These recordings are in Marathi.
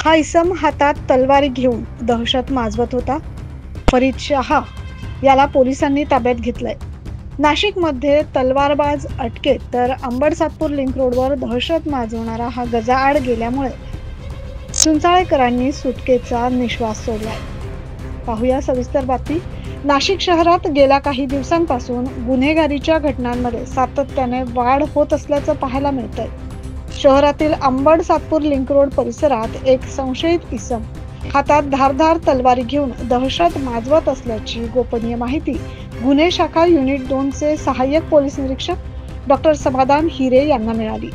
हा इसम हातात तलवारी घेऊन दहशत माजवत होता. फरीद शाह याला पोलिसांनी ताब्यात घेतलंय. नाशिकमध्ये तलवारबाज अटकेत, तर अंबड-सातपूर लिंक रोडवर दहशत माजवणारा हा गजाआड गेल्यामुळे सुंचाळेकरांनी सुटकेचा निश्वास सोडलाय. पाहूया सविस्तर बातमी. नाशिक शहरात गेल्या काही दिवसांपासून गुन्हेगारीच्या घटनांमध्ये सातत्याने वाढ होत असल्याचं पाहायला मिळतंय. शहरातील अंबड-सातपूर लिंक रोड परिसरात एक संशयित इसम हातात धारदार तलवारी घेऊन दहशत माजवत असल्याची गोपनीय माहिती गुन्हे शाखा युनिट 2 चे सहाय्यक पोलीस निरीक्षक डॉक्टर समाधान हिरे यांना मिळाली.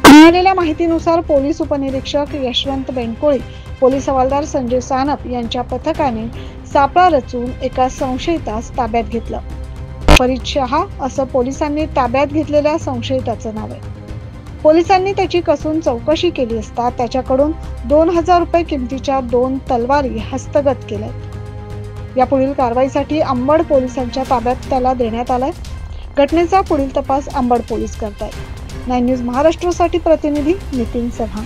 मिळालेल्या माहितीनुसार पोलीस उपनिरीक्षक यशवंत बेनकोळी, पोलीस हवालदार संजय सानप यांच्या पथकाने सापळा रचून एका संशयितास ताब्यात घेतलं. फरीद शाह असं पोलिसांनी ताब्यात घेतलेल्या संशयिताचं नाव आहे. पोलिसांनी त्याची कसून चौकशी केली असता त्याच्याकडून 2000 रुपये किमतीच्या 2 तलवारी हस्तगत केल्यात. यापुढील कारवाईसाठी अंबड पोलिसांच्या ताब्यात त्याला देण्यात आलाय. घटनेचा पुढील तपास अंबड पोलीस करतायत. 9 न्यूज महाराष्ट्रासाठी प्रतिनिधी नितीन चव्हाण.